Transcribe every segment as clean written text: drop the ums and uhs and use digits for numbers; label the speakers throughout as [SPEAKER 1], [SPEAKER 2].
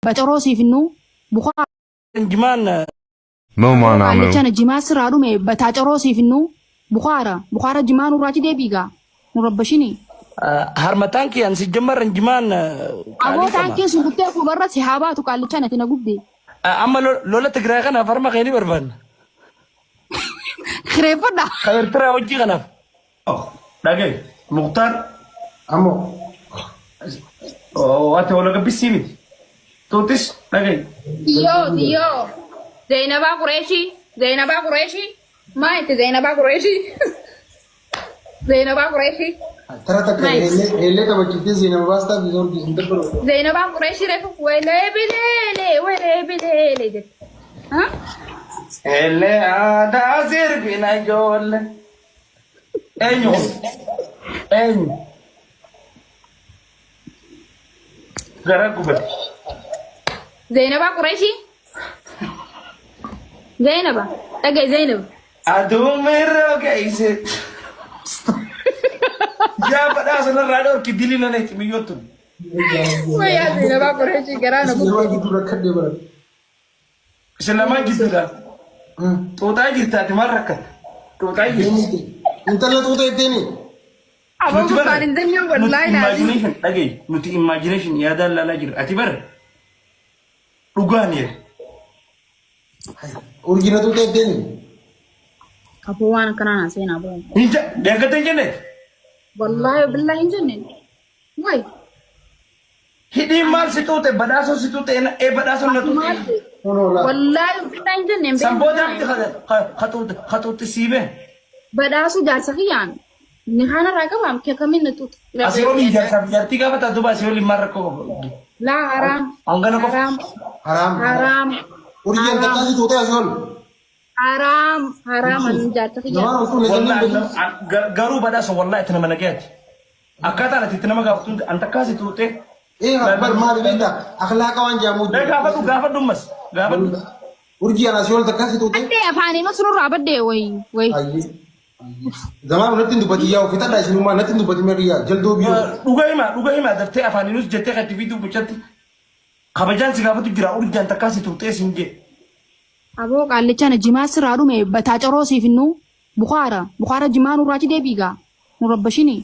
[SPEAKER 1] بتروسي في النو بخار
[SPEAKER 2] جمان
[SPEAKER 3] مو ما نعمل
[SPEAKER 1] كان جمان سرادو مي بتاجروسي في النو بخارة جمان وراتي دي بيجا مربشيني
[SPEAKER 2] هرمتان كي أنسي جمر جمان
[SPEAKER 1] أبو تانكي سوكتة كبرت سحابات وقال كانت نقبدي
[SPEAKER 2] أما لولا تقرأنا فرما خيني بربان
[SPEAKER 1] خريفنا
[SPEAKER 2] خير ترى وجهي غنف
[SPEAKER 4] Lagi, Mukhtar, amo. Oh, ate wala ka bisimi. Tutis, lagi.
[SPEAKER 1] Yo زينبا قريشي ما انت زينبا قريشي
[SPEAKER 5] ترى تكلم اللي تبغى تجيب زينب باستا بيزور بيزور تبرو
[SPEAKER 1] زينبا قريشي رفق ولا بليلي ها
[SPEAKER 4] Ele ada azir bina jol. Enyo. Gara kubet.
[SPEAKER 1] زينبا قريشي زينبا تجي زينب
[SPEAKER 4] Adu mero kaise. Ya pada asal radar kidili na naik miyotun.
[SPEAKER 1] ويا زينبا قريشي كرانا
[SPEAKER 5] زينب gitu rakat dia berat
[SPEAKER 4] Selama gitu dah. Tota jirta ati marrakat. Tota jirta.
[SPEAKER 5] انت اللي تقول تاني
[SPEAKER 1] أبو بكر الدنيا والله لازم
[SPEAKER 4] imagination lagi nuti imagination ya dal la jir ati bar lugani
[SPEAKER 5] اورجينا تقول تاني
[SPEAKER 1] أبو وانا كرانا سينا أبو
[SPEAKER 4] inja dia kata jene
[SPEAKER 1] والله بالله إنجنن واي
[SPEAKER 4] hidi mal situ te badaso situ te e badaso na tu
[SPEAKER 1] والله بالله إنجنن
[SPEAKER 4] samboda khatu te sibe
[SPEAKER 1] بداسو جالسخيان نحنا راكبام كمين نتوت
[SPEAKER 4] asiro min jar sab jar tiga bata tu basio limar ko
[SPEAKER 1] لا حرام
[SPEAKER 4] angana ko
[SPEAKER 5] حرام اورجين تكاسي توتا اسول
[SPEAKER 1] حرام من جالسخيان
[SPEAKER 5] زمان وصول لجنن
[SPEAKER 4] garu badaso wallahi tana managat akata na titna maga anta kasi tu te
[SPEAKER 5] ايه اكبر مال بيتا اخلاق وان جامود
[SPEAKER 4] gafa dumas gafa
[SPEAKER 5] اورجينا اسول تكاسي توتا
[SPEAKER 1] أنت أفاني مسرور عبدي وي
[SPEAKER 5] زمان نتن دبتي ياو في تدا شنو ما نتن دبتي مريا جلدو بيو
[SPEAKER 4] dhugaima daftee afaaninus jettee kan tiviitu buchatti kabajaan si gaafatu jira urjaan takkaasi turtee sinje
[SPEAKER 1] أبو قال لي أنا جماعة سرادو مي بتاجروسي في النو بخارة جمان وراتي دي بيجا مربشيني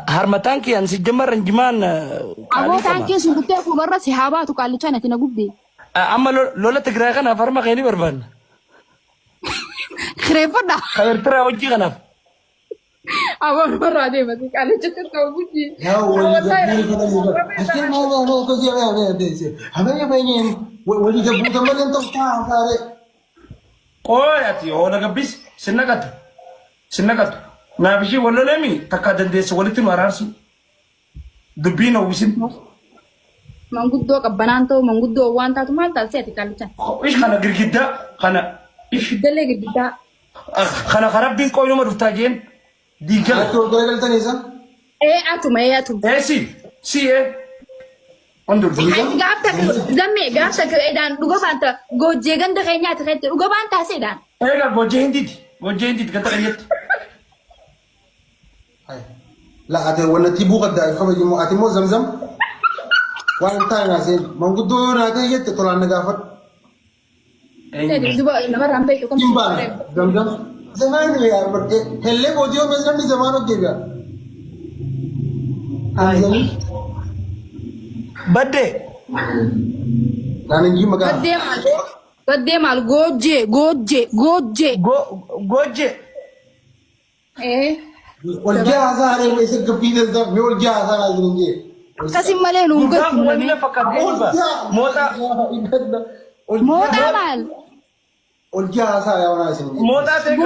[SPEAKER 2] هرمتان كي أنسي جمر جمان
[SPEAKER 1] أبو تانكي سوكتة كبرت سحابات وقال كانت نقبدي
[SPEAKER 2] أما لولا تقرأنا فرما خيني بربان
[SPEAKER 1] خريفنا
[SPEAKER 2] خير ترى وجهي غنف
[SPEAKER 1] أبو مرة دي بس قال لي جت توبتي
[SPEAKER 5] يا ولد اكيد ما كذي يا ديسي هذا يبين ولي جابو تمر انت بتاع فاري
[SPEAKER 4] oy ati ona gabbis sinnagatu naabishi walla lemi takka dandeesse walitti nu araarsu dubbiin hawwisin
[SPEAKER 1] manguddoo qabbanaan ta'u manguddoo waan taatu maal taatu seeti kaallichaan
[SPEAKER 4] ish kana girgiddaa kana ish
[SPEAKER 1] giddalee giddaa
[SPEAKER 4] kana karabbiin qoynuma dhuftaa jeen diigal
[SPEAKER 5] تو غير تاني
[SPEAKER 1] atuma
[SPEAKER 4] si ondur
[SPEAKER 1] gaafta zammee gaafta edaan dhuga baanta goojjee ganda keenyaa ta'etti dhuga baantaa seedaan
[SPEAKER 4] ega gojje hinditi gata qayyatti
[SPEAKER 5] لا ate wala tibu qadda khaba jimu ate mo zamzam wan ta na sen mangudo na ta yette to lan gafat
[SPEAKER 1] duba nama rambe ko
[SPEAKER 5] kimba zamzam zaman ya barte helle bodio me zamni zamano gega
[SPEAKER 2] بدي
[SPEAKER 5] nanan ji maga
[SPEAKER 1] badde mal
[SPEAKER 2] goje
[SPEAKER 5] والجا هذا ما يسق في ذا في والجا هذا لازم
[SPEAKER 1] kasim malee nu
[SPEAKER 4] gurgaan kun wanni fakkaat deebiba
[SPEAKER 1] mootaa maal
[SPEAKER 5] والجا هذا يا وناس
[SPEAKER 4] mootaa ta'e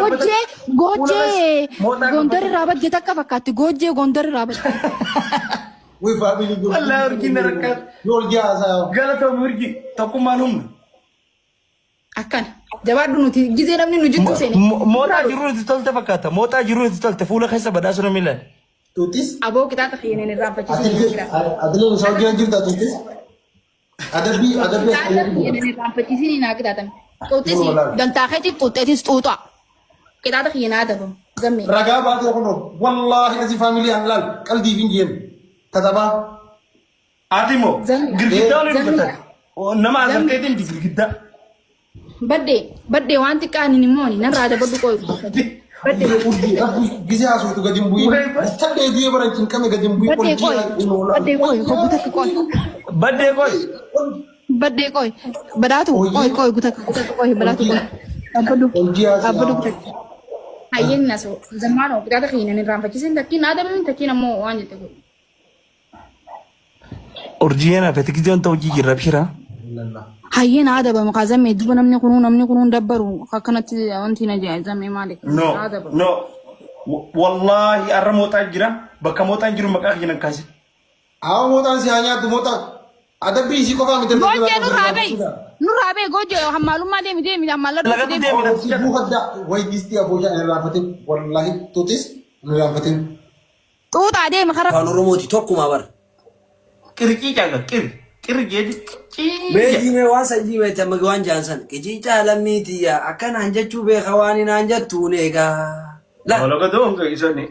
[SPEAKER 1] goojjee gondarri raabat takka fakkaatti goojjee gondarri raabat
[SPEAKER 5] وي فاميلي دو
[SPEAKER 4] والله urgiin rakkaat
[SPEAKER 5] والجا هذا
[SPEAKER 4] galatoom urgi tokkummaan humna
[SPEAKER 1] akkana jabaadhu nuti gizee namni nu jittu seene
[SPEAKER 2] موتا جرون تطلت فكاتا موتا جرون تطلت فولا خيسا بداسنا ميلان
[SPEAKER 5] توتيس
[SPEAKER 1] aboo kitaaba keenan irraa fakkii jira
[SPEAKER 5] أدلين سوالجي جلدا توتيس أدبي
[SPEAKER 1] keenan irraa fakkii naa kitaaba qootisi gantaa keetti qoottis xuuxa kitaaba keenaa dabu gamme
[SPEAKER 5] رجاء بعد يقولون والله هذه فاميلي أنلال قلبي فين جيم كتبا
[SPEAKER 4] ati moo girgiddaa olii dubbatan nama azarkeetiin digirgiddaa.
[SPEAKER 1] Badde wanti qaanii mooni narraa dabaddu qoy. Badde
[SPEAKER 5] gisee haasoftu gadi hin bu'iin. Taddee diee barantiin kame gadi hin bu'iin.
[SPEAKER 1] Badde qoy gutakki qoy. Badde qoy. Badhaatu qoy gutakki qoy badhaatu qoy. Abbadu gutakki. Hayyen naso zammaanoo bitaa kiinan irraanfachiisin takkiin aadamin takkiin ammoo waan jette qoy.
[SPEAKER 2] Urjiyana fete gizoon ta'u jijjiirra bishira.
[SPEAKER 1] Hayyen aadaba maqaazamee duba namni kunuu dabbaru akkanatti wanti na jaayizamee maali?
[SPEAKER 4] No. Wallahi arra mootaa jira bakka mootaan jiru maqaa kiyyan kaasi.
[SPEAKER 5] Awa mootaan si hanyaatu mootaan adabbii isii qofaa miti.
[SPEAKER 1] Goojjee nurraa bee goojjee hammaalummaa deemi hammaallaa
[SPEAKER 5] deemi. Si buufadda wayi distii aboojaa hin irraanfatin wallahi tuutis hin irraanfatin.
[SPEAKER 1] Xuuxaa deemi karaa.
[SPEAKER 3] Afaan Oromooti tokkuma bara.
[SPEAKER 4] Qirqii caaga qirri jeedi.
[SPEAKER 3] Beekime waan sanjii beekte waan jaansan qiciicaa lammiitiyya akkanaan jechuu beeka waan hinaan jettuun eegaa.
[SPEAKER 4] Galagadoon geessanii.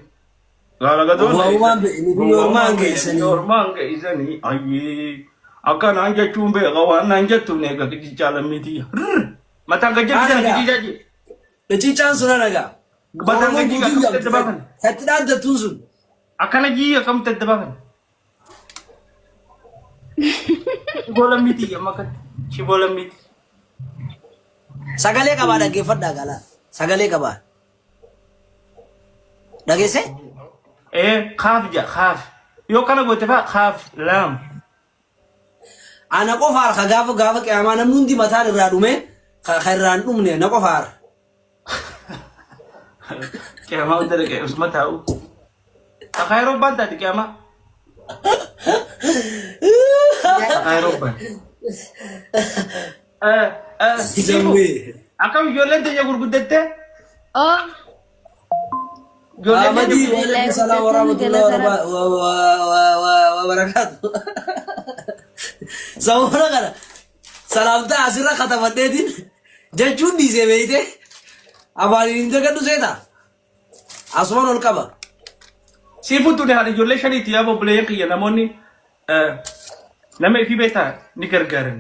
[SPEAKER 3] Waan biyyoormaan
[SPEAKER 4] geessanii. Ayyee akkanaan jechuun beeka waan naan jettuun eegaa qiciicaa lammiitiyya. Mataan gajjabbisan qiciicaa jee.
[SPEAKER 3] Qiciicaan suna nagaa.
[SPEAKER 4] Mataan gajjabbisan akkamitti dabaakan.
[SPEAKER 3] Katti dhaaddattuun sun.
[SPEAKER 4] Akkana jii akkamitti dabaakan. Shibola miti ya makan shibola miti.
[SPEAKER 3] Sagalee qabaa dhaggeeffadhaa galaa. Sagalee qabaa. Dhageesse?
[SPEAKER 4] Kaaf ja kaaf. Yoo kana goote faa kaaf laam.
[SPEAKER 3] Ana qofa harka gaafa qiyaamaa namni hundi mataan irraa dhume ka irraan dhumne na qofa harka.
[SPEAKER 4] Qiyaamaa hunda dhaqee usma taa'u. Akka yeroo baantaati qiyaamaa. Aeroban. Akam ijoolleen teenya gurguddatte?
[SPEAKER 3] Ahmadii waalaikum salaam warahmatullahi wabarakatuh. Sababa kana salaamtaa asirra katabadheetiin jechuun dhiisee beeyte afaaniin hin dagadhu seeta. Asumaan ol qaba.
[SPEAKER 4] Sifutu deh ada ijoollee shaniiti yaa bobboleeyyan kiyya namoonni nama ifi beektaa ni gargaaran.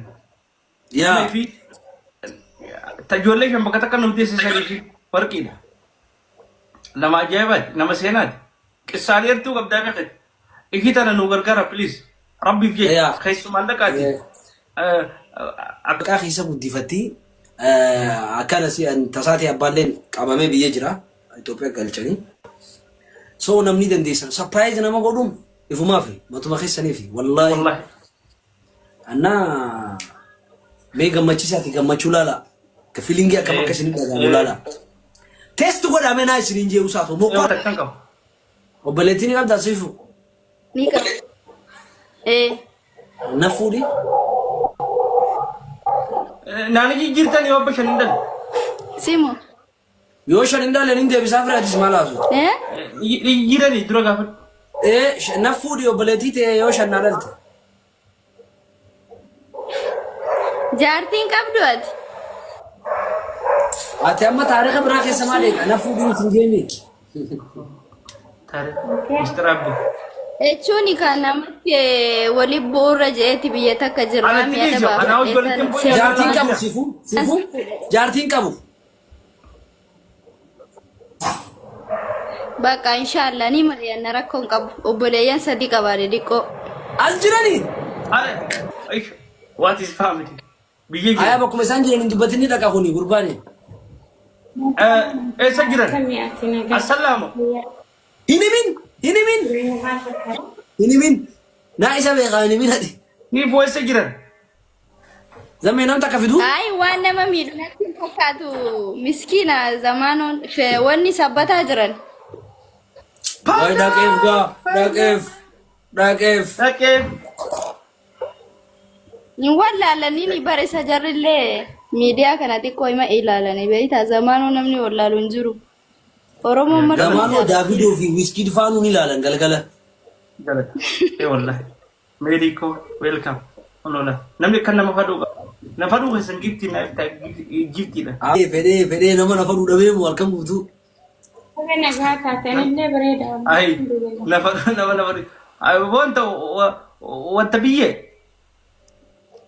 [SPEAKER 4] Nama ifi ijoollee shan bakka takka nuti teessisanii fi farqiidha. Nama ajaa'ibaati nama seenaati. Qissaalee hedduu qabdaa beekati. Ifi tana nu gargaara please. Rabbiif jee keessumaan dhaqaati.
[SPEAKER 3] Akka keessa guddifatti akkana tasaatee abbaalleen qabamee biyyee jira. Itoophiyaa galchanii. So namni dandeessan surprise nama godhum ifumaaf matuma keessaniif wallahi anna mee gammachiisaati gammachuu laala ka feelingi akka bakka isin dhagahamu laala test godhame naa isin injee usaatu mo obboleettiin ni qabda sifu
[SPEAKER 1] ni qaba
[SPEAKER 3] na fuudhi
[SPEAKER 4] naani jirtani obbo shanindan
[SPEAKER 1] Simo
[SPEAKER 3] yoo shanindan lenin deebisaa firaatis malaasu
[SPEAKER 4] jirani dura gaafa
[SPEAKER 3] na fuudhi obboleettii ta'e yoo shannaa dhalte
[SPEAKER 1] jaartiin qabdu
[SPEAKER 3] ati amma taariika biraa keessa maal eega na fuudhiin sin jeemi
[SPEAKER 4] Mr. Abdi
[SPEAKER 1] jechuun kan namatti walii bu'uura jeeti biyya takka jirma mi'a dabaa
[SPEAKER 3] jaartiin qabu sifu jaartiin qabu
[SPEAKER 1] Bakka inshallah ni mari'anna rakkoon qabu obboleeyyan sadii qabaare diqqoo.
[SPEAKER 3] Aljirani.
[SPEAKER 4] What is family? Biyye
[SPEAKER 3] Aya bakkuma isaan jiran dubbatinni dhaqa kuni gurbaane.
[SPEAKER 4] Eessa jiran? Assalamu.
[SPEAKER 3] Hinimin. Naa isa beekaa hinimin ati.
[SPEAKER 4] Ni eessa jiran?
[SPEAKER 3] Zammee namta akka fidu?
[SPEAKER 1] Ay waan nama miidhu natti fakkaatu miskiina zamaanoon wanni sabbataa jiran.
[SPEAKER 3] Ay dhaqeef.
[SPEAKER 1] Ni wallaalanii ni bare isa jarrillee miidiyaa kana xiqqoo hima ilaalanii beektaa zamaanoo namni wallaalu hin jiru. Oromoon madda.
[SPEAKER 3] Zamaanoo Daavidoo fi Wiskid faanuu ni ilaalan galgala.
[SPEAKER 4] Wallahi. Medico welcome. Onola. Namni kan nama faduu qaba. Na faduu keessan giftii na giftiidha.
[SPEAKER 3] Fedhee nama na faduu dhabee mu halkan guutuu.
[SPEAKER 4] Ay, na faduu. Ay wanta biyye.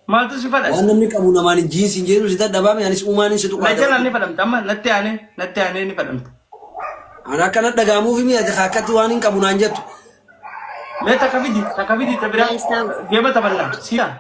[SPEAKER 4] Maaltu si fadha?
[SPEAKER 3] Waan namni qabu namaan jiinsi hin jedhu si dadhabaame anis uumaan si tuqaa.
[SPEAKER 4] Na jalaan ni fadhamta amma natti aanee ni fadhamta.
[SPEAKER 3] Ana akkana dhagaamuuf mi akkatti waan hin qabu naan jettu.
[SPEAKER 4] Mee takka fidi ta biraa geeba taphannaa siyaa.